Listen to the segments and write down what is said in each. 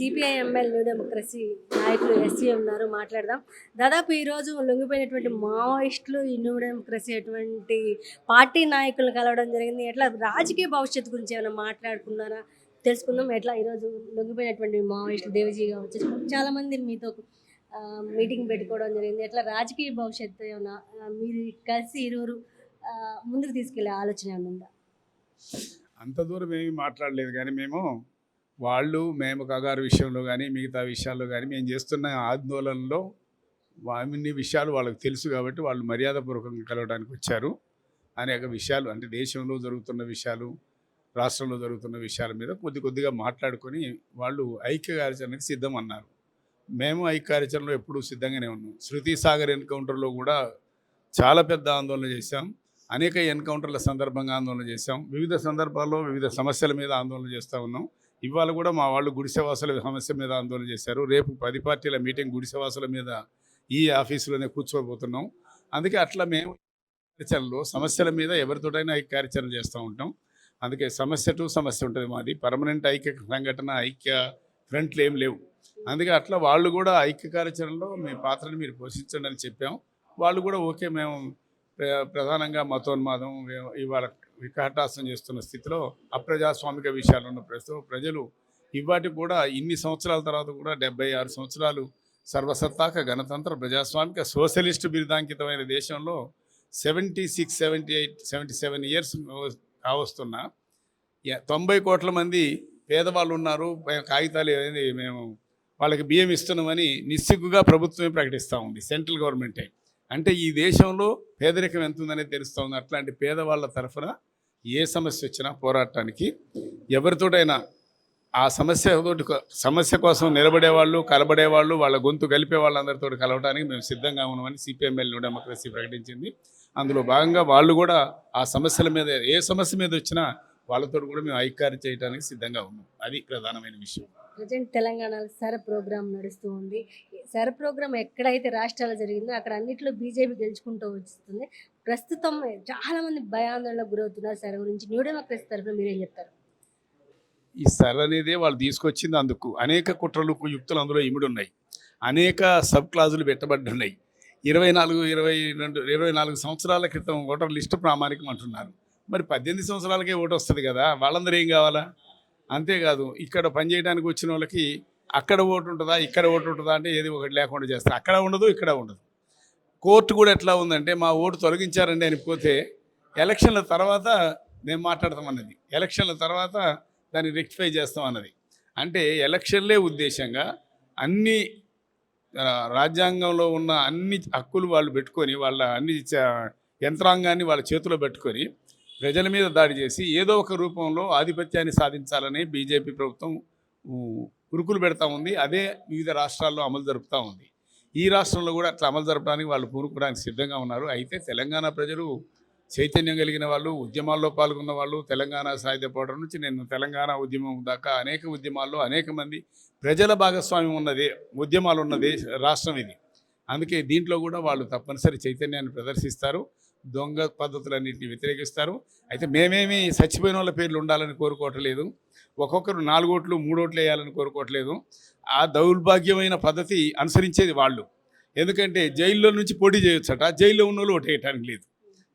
CPI ML new democracy నాయకులు SC ఉన్నారు, మాట్లాడదాం. దాదాపు ఈరోజు లొంగిపోయినటువంటి మావోయిస్టులు ఈ న్యూ డెమోక్రసీ అటువంటి పార్టీ నాయకులను కలవడం జరిగింది. ఎట్లా రాజకీయ భవిష్యత్తు గురించి ఏమైనా మాట్లాడుకున్నారా తెలుసుకుందాం. ఎట్లా ఈరోజు లొంగిపోయినటువంటి మావోయిస్టులు దేవజీ కావచ్చు, చాలామంది మీతో మీటింగ్ పెట్టుకోవడం జరిగింది. ఎట్లా రాజకీయ భవిష్యత్తు ఏమైనా మీరు కలిసి ఇరువురు ముందుకు తీసుకెళ్లే ఆలోచన ఏమైనా ఉందా? అంత దూరం ఏమీ మాట్లాడలేదు, కానీ మేము కగారు విషయంలో కానీ మిగతా విషయాల్లో కానీ మేము చేస్తున్న ఆందోళనలో అన్ని విషయాలు వాళ్ళకి తెలుసు కాబట్టి వాళ్ళు మర్యాదపూర్వకంగా కలవడానికి వచ్చారు. అనేక విషయాలు అంటే దేశంలో జరుగుతున్న విషయాలు, రాష్ట్రంలో జరుగుతున్న విషయాల మీద కొద్దిగా మాట్లాడుకొని వాళ్ళు ఐక్య కార్యాచరణకు సిద్ధం అన్నారు. మేము ఐక్య కార్యాచరణలో ఎప్పుడూ సిద్ధంగానే ఉన్నాం. శృతి సాగర్ ఎన్కౌంటర్లో కూడా చాలా పెద్ద ఆందోళన చేశాం. అనేక ఎన్కౌంటర్ల సందర్భంగా ఆందోళన చేశాం. వివిధ సందర్భాల్లో వివిధ సమస్యల మీద ఆందోళన చేస్తూ ఉన్నాం. ఇవాళ కూడా మా వాళ్ళు గుడిసెవాసుల సమస్య మీద ఆందోళన చేశారు. రేపు 10 పార్టీల మీటింగ్ గుడిసెవాసుల మీద ఈ ఆఫీసులోనే కూర్చోబోతున్నాం. అందుకే అట్లా మేము కార్యాచరణలో సమస్యల మీద ఎవరితోటైనా ఐక్య కార్యాచరణ చేస్తూ ఉంటాం. అందుకే సమస్య టు సమస్య ఉంటుంది మాది. పర్మనెంట్ ఐక్య సంఘటన, ఐక్య ఫ్రంట్లు ఏం లేవు. అందుకే అట్లా వాళ్ళు కూడా ఐక్య కార్యాచరణలో మీ పాత్రను మీరు పోషించండి అని చెప్పాం. వాళ్ళు కూడా ఓకే, మేము ప్రధానంగా మతోన్మాదం ఇవాళ వికటాసం చేస్తున్న స్థితిలో అప్రజాస్వామిక విషయాలు ఉన్న ప్రజలు ఇవాటికి కూడా ఇన్ని సంవత్సరాల తర్వాత కూడా 76 సంవత్సరాలు సర్వసత్తాక గణతంత్ర ప్రజాస్వామిక సోషలిస్టు బిరుదాంకితమైన దేశంలో 76, 78, 77 ఇయర్స్ కావస్తున్న 90 కోట్ల మంది పేదవాళ్ళు ఉన్నారు. కాగితాలు ఏది మేము వాళ్ళకి బియ్యం ఇస్తున్నామని నిస్సిగ్గుగా ప్రభుత్వమే ప్రకటిస్తూ ఉంది, సెంట్రల్ గవర్నమెంటే. అంటే ఈ దేశంలో పేదరికం ఎంత ఉందనేది తెలుస్తూ ఉంది. అట్లాంటి పేదవాళ్ళ తరఫున ఏ సమస్య వచ్చినా పోరాటానికి ఎవరితోటైనా ఆ సమస్య కోసం నిలబడేవాళ్ళు, కలబడేవాళ్ళు, వాళ్ళ గొంతు కలిపే వాళ్ళందరితో కలవడానికి మేము సిద్ధంగా ఉన్నామని సిపిఎంఎల్ న్యూ డెమోక్రసీ ప్రకటించింది. అందులో భాగంగా వాళ్ళు కూడా ఆ సమస్యల మీద ఏ సమస్య మీద వచ్చినా వాళ్ళతో కూడా మేము ఐక్యాన్ని చేయడానికి సిద్ధంగా ఉన్నాం. అది ప్రధానమైన విషయం. ప్రజెంట్ తెలంగాణలో సర ప్రోగ్రాం నడుస్తూ ఉంది. సర ప్రోగ్రాం ఎక్కడైతే రాష్ట్రాల్లో జరిగిందో అక్కడ అన్నింటిలో బీజేపీ గెలుచుకుంటూ వస్తుంది. ప్రస్తుతం చాలామంది భయాందోళనకు గురవుతున్నారు. సర గురించి న్యూ డెమోక్రసీ తరఫున మీరేం చెప్తారు? ఈ సర్ అనేది వాళ్ళు తీసుకొచ్చింది, అందుకు అనేక కుట్రలు యుక్తులు అందులో ఇమిడి ఉన్నాయి. అనేక సబ్ క్లాజులు పెట్టబడ్డున్నాయి. 24 సంవత్సరాల క్రితం ఓటర్ లిస్టు ప్రామాణికం అంటున్నారు. మరి 18 సంవత్సరాలకే ఓటు వస్తుంది కదా, వాళ్ళందరూ ఏం కావాలా? అంతేకాదు, ఇక్కడ పనిచేయడానికి వచ్చిన వాళ్ళకి అక్కడ ఓటు ఉంటుందా, ఇక్కడ ఓటు ఉంటుందా అంటే ఏది ఒకటి లేకుండా చేస్తారు. అక్కడ ఉండదు, ఇక్కడ ఉండదు. కోర్టు కూడా ఎట్లా ఉందంటే మా ఓటు తొలగించారండి అని పోతే ఎలక్షన్ల తర్వాత మేము మాట్లాడతామన్నది, ఎలక్షన్ల తర్వాత దాన్ని రెక్టిఫై చేస్తామన్నది. అంటే ఎలక్షన్లే ఉద్దేశంగా అన్ని రాజ్యాంగంలో ఉన్న అన్ని హక్కులు వాళ్ళు పెట్టుకొని వాళ్ళ అన్ని యంత్రాంగాన్ని వాళ్ళ చేతిలో పెట్టుకొని ప్రజల మీద దాడి చేసి ఏదో ఒక రూపంలో ఆధిపత్యాన్ని సాధించాలని బీజేపీ ప్రభుత్వం ఉరుకులు పెడతా ఉంది. అదే వివిధ రాష్ట్రాల్లో అమలు జరుపుతూ ఉంది. ఈ రాష్ట్రంలో కూడా అట్లా అమలు జరపడానికి వాళ్ళు పూనుకోవడానికి సిద్ధంగా ఉన్నారు. అయితే తెలంగాణ ప్రజలు చైతన్యం కలిగిన వాళ్ళు, ఉద్యమాల్లో పాల్గొన్న వాళ్ళు, తెలంగాణ సాయుధ పోరాటం నుంచి నేను తెలంగాణ ఉద్యమం దాకా అనేక ఉద్యమాల్లో అనేక మంది ప్రజల భాగస్వామ్యం ఉన్నదే ఉద్యమాలు ఉన్నదే రాష్ట్రం ఇది. అందుకే దీంట్లో కూడా వాళ్ళు తప్పనిసరి చైతన్యాన్ని ప్రదర్శిస్తారు, దొంగ పద్ధతులన్నింటినీ వ్యతిరేకిస్తారు. అయితే మేమేమి చచ్చిపోయిన వాళ్ళ పేర్లు ఉండాలని కోరుకోవట్లేదు, ఒక్కొక్కరు 4 ఓట్లు 3 ఓట్లు వేయాలని కోరుకోవట్లేదు. ఆ దౌర్భాగ్యమైన పద్ధతి అనుసరించేది వాళ్ళు. ఎందుకంటే జైల్లో నుంచి పోటీ చేయొచ్చట, జైల్లో ఉన్న వాళ్ళు ఓటు వేయటానికి లేదు.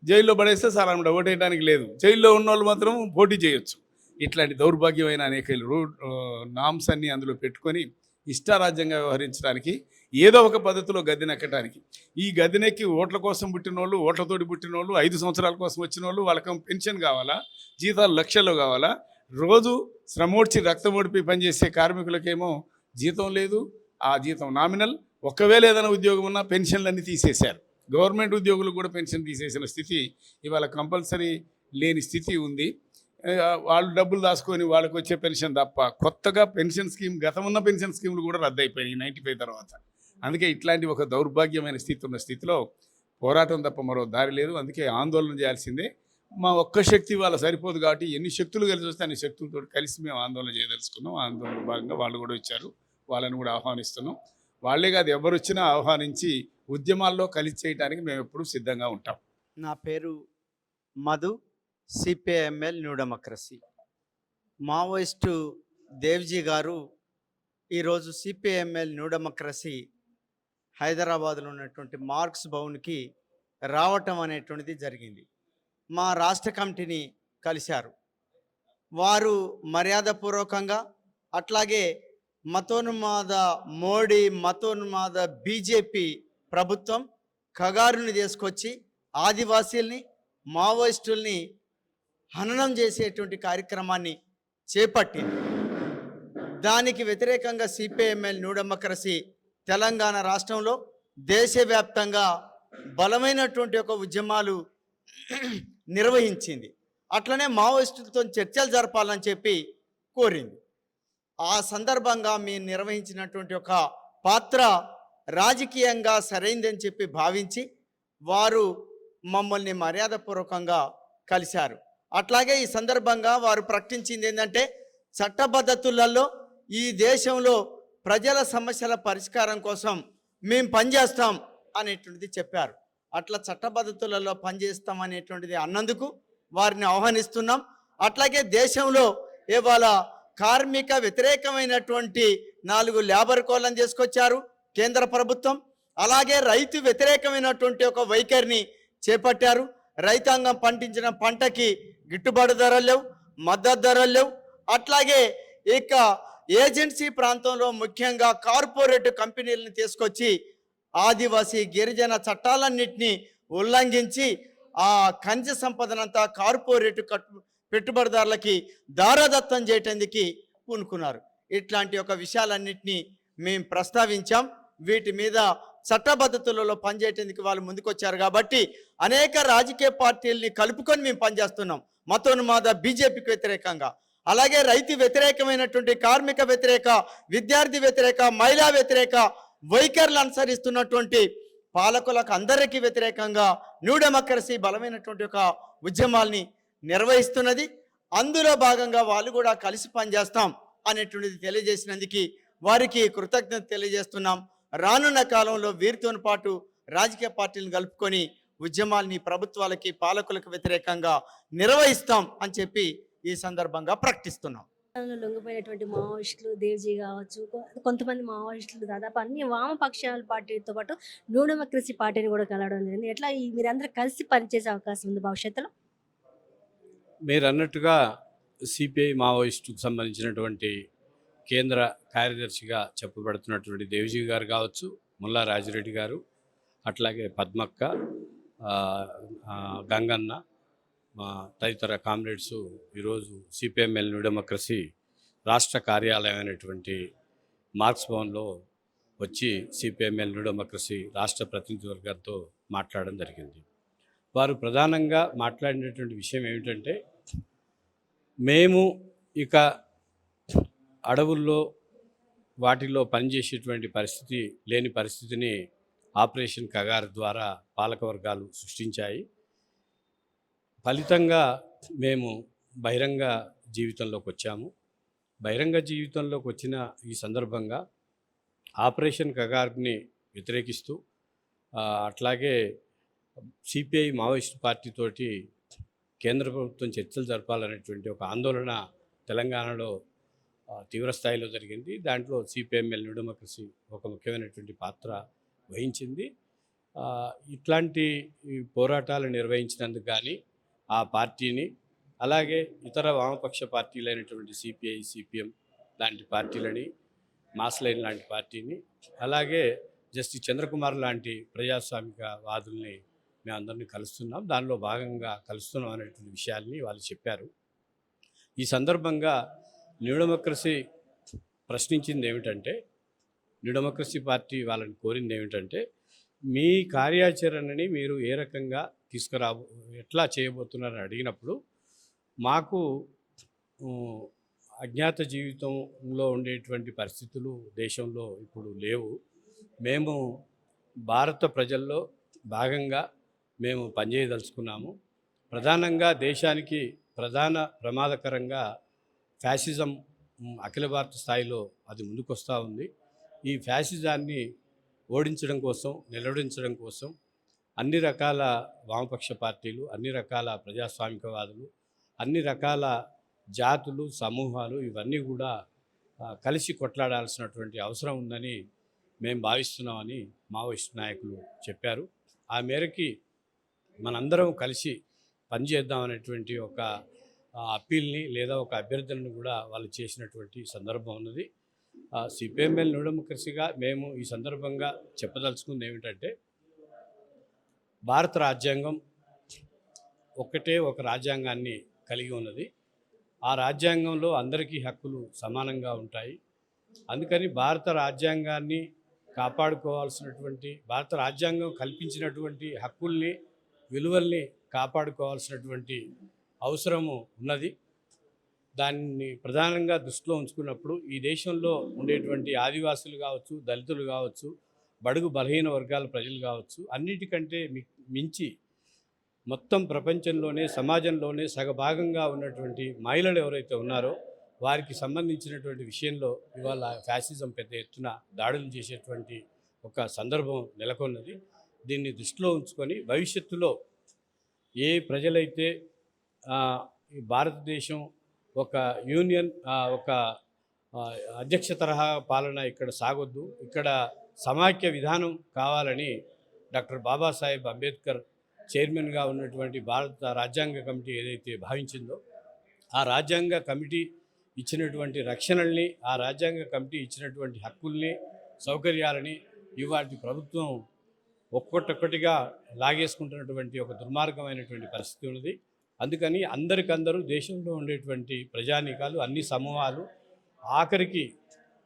జైల్లో పడేస్తే చాలా ఓటు వేయడానికి లేదు, జైల్లో ఉన్న వాళ్ళు మాత్రం పోటీ చేయొచ్చు. ఇట్లాంటి దౌర్భాగ్యమైన అనేక నామ్స్ అన్నీ అందులో పెట్టుకొని ఇష్టారాజ్యంగా వ్యవహరించడానికి, ఏదో ఒక పద్ధతిలో గద్దెనెక్కడానికి, ఈ గద్దెనెక్కి ఓట్ల కోసం పుట్టిన వాళ్ళు, ఓట్లతోటి పుట్టిన వాళ్ళు, 5 సంవత్సరాల కోసం వచ్చిన వాళ్ళు, వాళ్ళకి పెన్షన్ కావాలా, జీతాలు లక్షల్లో కావాలా, రోజు శ్రమోడ్చి రక్తమోడిపి పనిచేసే కార్మికులకేమో జీతం లేదు, ఆ జీతం నామినల్. ఒకవేళ ఏదైనా ఉద్యోగం ఉన్నా పెన్షన్లన్నీ తీసేశారు. గవర్నమెంట్ ఉద్యోగులు కూడా పెన్షన్ తీసేసిన స్థితి ఇవాళ కంపల్సరీ లేని స్థితి ఉంది. వాళ్ళు డబ్బులు దాచుకొని వాళ్ళకి వచ్చే పెన్షన్ తప్ప కొత్తగా పెన్షన్ స్కీమ్, గతమున్న పెన్షన్ స్కీములు కూడా రద్దయిపోయినాయి 95 తర్వాత. అందుకే ఇట్లాంటి ఒక దౌర్భాగ్యమైన స్థితి ఉన్న స్థితిలో పోరాటం తప్ప మరో దారి లేదు. అందుకే ఆందోళన చేయాల్సిందే. మా ఒక్క శక్తి వాళ్ళ సరిపోదు కాబట్టి ఎన్ని శక్తులు కలిసి వస్తే అన్ని శక్తులతో కలిసి మేము ఆందోళన చేయదలుచుకున్నాం. ఆందోళన భాగంగా వాళ్ళు కూడా వచ్చారు, వాళ్ళని కూడా ఆహ్వానిస్తున్నాం. వాళ్ళే కాదు, ఎవరు వచ్చినా ఆహ్వానించి ఉద్యమాల్లో కలిసి చేయడానికి మేము ఎప్పుడూ సిద్ధంగా ఉంటాం. నా పేరు Madhu, CPIML new democracy. Maoist Devji గారు ఈరోజు సిపిఐఎంఎల్ న్యూ డెమోక్రసీ హైదరాబాద్లో ఉన్నటువంటి మార్క్స్ భవన్కి రావటం అనేటువంటిది జరిగింది. మా రాష్ట్ర కమిటీని కలిశారు. వారు మర్యాదపూర్వకంగా, అట్లాగే మతోన్మాద మోడీ, మతోన్మాద బీజేపీ ప్రభుత్వం కగారుని తీసుకొచ్చి ఆదివాసీల్ని, మావోయిస్టుల్ని హననం చేసేటువంటి కార్యక్రమాన్ని చేపట్టింది. దానికి వ్యతిరేకంగా సిపిఐఎంఎల్ న్యూ డెమోక్రసీ తెలంగాణ రాష్ట్రంలో దేశవ్యాప్తంగా బలమైనటువంటి ఒక ఉద్యమాలు నిర్వహించింది. అట్లనే మావోయిస్టులతో చర్చలు జరపాలని చెప్పి కోరింది. ఆ సందర్భంగా మేము నిర్వహించినటువంటి ఒక పాత్ర రాజకీయంగా సరైందని చెప్పి భావించి వారు మమ్మల్ని మర్యాదపూర్వకంగా కలిశారు. అట్లాగే ఈ సందర్భంగా వారు ప్రకటించింది ఏంటంటే, చట్టబద్ధతులలో ఈ దేశంలో ప్రజల సమస్యల పరిష్కారం కోసం మేము పనిచేస్తాం అనేటువంటిది చెప్పారు. అట్లా చట్టబద్ధతులలో పనిచేస్తాం అనేటువంటిది అన్నందుకు వారిని ఆహ్వానిస్తున్నాం. అట్లాగే దేశంలో ఇవాళ కార్మిక వ్యతిరేకమైనటువంటి 4 లేబర్ కోడ్లను తీసుకొచ్చారు కేంద్ర ప్రభుత్వం. అలాగే రైతు వ్యతిరేకమైనటువంటి ఒక వైఖరిని చేపట్టారు. రైతాంగం పండించిన పంటకి గిట్టుబాటు ధరలు లేవు, మద్దతు ధరలు లేవు. అట్లాగే ఇక ఏజెన్సీ ప్రాంతంలో ముఖ్యంగా కార్పొరేట్ కంపెనీలను తీసుకొచ్చి ఆదివాసీ గిరిజన చట్టాలన్నింటినీ ఉల్లంఘించి ఆ ఖనిజ సంపదనంతా కార్పొరేట్ పెట్టుబడిదారులకి దారాదత్తం చేయటానికి పూనుకున్నారు. ఇట్లాంటి ఒక విషయాలన్నింటినీ మేము ప్రస్తావించాం. వీటి మీద చట్టబద్ధతులలో పనిచేయటానికి వాళ్ళు ముందుకొచ్చారు. కాబట్టి అనేక రాజకీయ పార్టీలని కలుపుకొని మేము పనిచేస్తున్నాం. మతోన్మాద బీజేపీకి వ్యతిరేకంగా, అలాగే రైతు వ్యతిరేకమైనటువంటి, కార్మిక వ్యతిరేక, విద్యార్థి వ్యతిరేక, మహిళా వ్యతిరేక వైఖరులు అనుసరిస్తున్నటువంటి పాలకులకు అందరికీ వ్యతిరేకంగా న్యూ డెమోక్రసీ బలమైనటువంటి ఒక ఉద్యమాల్ని నిర్వహిస్తున్నది. అందులో భాగంగా వాళ్ళు కూడా కలిసి పనిచేస్తాం అనేటువంటిది తెలియజేసినందుకు వారికి కృతజ్ఞత తెలియజేస్తున్నాం. రానున్న కాలంలో వీరితో పాటు రాజకీయ పార్టీలను కలుపుకొని ఉద్యమాల్ని ప్రభుత్వాలకి, పాలకులకు వ్యతిరేకంగా నిర్వహిస్తాం అని చెప్పి ఈ సందర్భంగా ప్రకటిస్తున్నాం. లొంగిపోయినటువంటి మావోయిస్టులు దేవ్జీ కావచ్చు, కొంతమంది మావోయిస్టులు దాదాపు అన్ని వామపక్షాల పార్టీతో పాటు న్యూ డెమోక్రసీ పార్టీని కూడా కలవడం జరిగింది. ఎట్లా మీరందరూ కలిసి పనిచేసే అవకాశం ఉంది భవిష్యత్తులో? మీరు అన్నట్టుగా సిపిఐ మావోయిస్టుకు సంబంధించినటువంటి కేంద్ర కార్యదర్శిగా చెప్పబడుతున్నటువంటి దేవ్జీ గారు కావచ్చు, ముల్లా రాజిరెడ్డి గారు, అట్లాగే పద్మక్క, గంగన్న, తదితర కామ్రేడ్స్ ఈరోజు సిపిఎంఎల్ న్యూ డెమోక్రసీ రాష్ట్ర కార్యాలయం అయినటువంటి మార్క్స్ భవన్లో వచ్చి సిపిఎంఎల్ న్యూ డెమోక్రసీ రాష్ట్ర ప్రతినిధి వర్గంతో మాట్లాడడం జరిగింది. వారు ప్రధానంగా మాట్లాడినటువంటి విషయం ఏమిటంటే, మేము ఇక అడవుల్లో వాటిల్లో పనిచేసేటువంటి పరిస్థితి లేని పరిస్థితిని ఆపరేషన్ కగార్ ద్వారా పాలకవర్గాలు సృష్టించాయి. ఫలితంగా మేము బహిరంగ జీవితంలోకి వచ్చాము. బహిరంగ జీవితంలోకి వచ్చిన ఈ సందర్భంగా ఆపరేషన్ కగార్ని వ్యతిరేకిస్తూ, అట్లాగే సిపిఐ మావోయిస్ట్ పార్టీతోటి కేంద్ర ప్రభుత్వం చర్చలు జరపాలనేటువంటి ఒక ఆందోళన తెలంగాణలో తీవ్రస్థాయిలో జరిగింది. దాంట్లో సిపిఎంఎల్ న్యూ డెమోక్రసీ ఒక ముఖ్యమైనటువంటి పాత్ర వహించింది. ఇట్లాంటి పోరాటాలు నిర్వహించినందుకు కానీ ఆ పార్టీని, అలాగే ఇతర వామపక్ష పార్టీలైనటువంటి సిపిఐ, సిపిఎం లాంటి పార్టీలని, మాస్లైన్ లాంటి పార్టీని, అలాగే జస్టిస్ చంద్రకుమార్ లాంటి ప్రజాస్వామిక వాదుల్ని మేము అందరినీ కలుస్తున్నాం, దానిలో భాగంగా కలుస్తున్నాం అనేటువంటి విషయాల్ని వాళ్ళు చెప్పారు. ఈ సందర్భంగా న్యూ డెమోక్రసీ ప్రశ్నించింది ఏమిటంటే, న్యూ డెమోక్రసీ పార్టీ వాళ్ళని కోరింది ఏమిటంటే, మీ కార్యాచరణని మీరు ఏ రకంగా ఎట్లా చేయబోతున్నారని అడిగినప్పుడు, మాకు అజ్ఞాత జీవితంలో ఉండేటువంటి పరిస్థితులు దేశంలో ఇప్పుడు లేవు. మేము భారత ప్రజల్లో భాగంగా మేము పనిచేయదలుచుకున్నాము. ప్రధానంగా దేశానికి ప్రధాన ప్రమాదకరంగా ఫ్యాసిజం అఖిల భారత స్థాయిలో అది ముందుకొస్తూ ఉంది. ఈ ఫ్యాసిజాన్ని ఓడించడం కోసం, నిలవడించడం కోసం అన్ని రకాల వామపక్ష పార్టీలు, అన్ని రకాల ప్రజాస్వామికవాదులు, అన్ని రకాల జాతులు, సమూహాలు ఇవన్నీ కూడా కలిసి కొట్లాడాల్సినటువంటి అవసరం ఉందని మేము భావిస్తున్నామని మావోయిస్ట్ నాయకులు చెప్పారు. ఆ మేరకి మనందరం కలిసి పనిచేద్దామనేటువంటి ఒక అప్పీల్ని లేదా ఒక అభ్యర్థనను కూడా వాళ్ళు చేసినటువంటి సందర్భం ఉన్నది. సిపిఎంఎల్ న్యూ డెమోక్రసీగా మేము ఈ సందర్భంగా చెప్పదలుచుకుంది ఏమిటంటే, భారత రాజ్యాంగం ఒక్కటే ఒక రాజ్యాంగాన్ని కలిగి ఉన్నది. ఆ రాజ్యాంగంలో అందరికీ హక్కులు సమానంగా ఉంటాయి. అందుకని భారత రాజ్యాంగాన్ని కాపాడుకోవాల్సినటువంటి, భారత రాజ్యాంగం కల్పించినటువంటి హక్కుల్ని, విలువల్ని కాపాడుకోవాల్సినటువంటి అవసరము ఉన్నది. దాన్ని ప్రధానంగా దృష్టిలో ఉంచుకున్నప్పుడు ఈ దేశంలో ఉండేటువంటి ఆదివాసులు కావచ్చు, దళితులు కావచ్చు, బడుగు బలహీన వర్గాల ప్రజలు కావచ్చు, అన్నిటికంటే మించి మొత్తం ప్రపంచంలోనే, సమాజంలోనే సగభాగంగా ఉన్నటువంటి మహిళలు ఎవరైతే ఉన్నారో వారికి సంబంధించినటువంటి విషయంలో ఇవాళ ఫ్యాసిజం పెద్ద ఎత్తున దాడులు చేసేటువంటి ఒక సందర్భం నెలకొన్నది. దీన్ని దృష్టిలో ఉంచుకొని భవిష్యత్తులో ఏ ప్రజలైతే ఈ భారతదేశం ఒక యూనియన్, ఒక అధ్యక్ష తరహా పాలన ఇక్కడ సాగొద్దు, ఇక్కడ సమాఖ్య విధానం కావాలని డాక్టర్ బాబాసాహెబ్ అంబేద్కర్ చైర్మన్గా ఉన్నటువంటి భారత రాజ్యాంగ కమిటీ ఏదైతే భావించిందో, ఆ రాజ్యాంగ కమిటీ ఇచ్చినటువంటి రక్షణల్ని, ఆ రాజ్యాంగ కమిటీ ఇచ్చినటువంటి హక్కుల్ని, సౌకర్యాలని ఇవాటి ప్రభుత్వం ఒక్కొక్కటిగా లాగేసుకుంటున్నటువంటి ఒక దుర్మార్గమైనటువంటి పరిస్థితి ఉన్నది. అందుకని అందరికందరూ దేశంలో ఉండేటువంటి ప్రజానీకాలు, అన్ని సమూహాలు, ఆఖరికి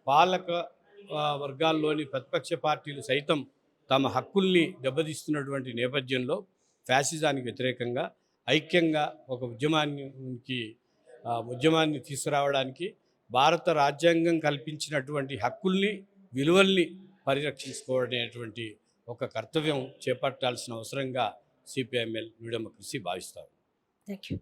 పాలక వర్గాల్లోని ప్రతిపక్ష పార్టీలు సైతం తమ హక్కుల్ని దెబ్బతీస్తున్నటువంటి నేపథ్యంలో ఫ్యాసిజానికి వ్యతిరేకంగా ఐక్యంగా ఒక ఉద్యమాన్ని తీసుకురావడానికి భారత రాజ్యాంగం కల్పించినటువంటి హక్కుల్ని, విలువల్ని పరిరక్షించుకోవడనేటువంటి ఒక కర్తవ్యం చేపట్టాల్సిన అవసరంగా సిపిఎంఎల్ న్యూ డెమోక్రసీ భావిస్తారు. Thank you.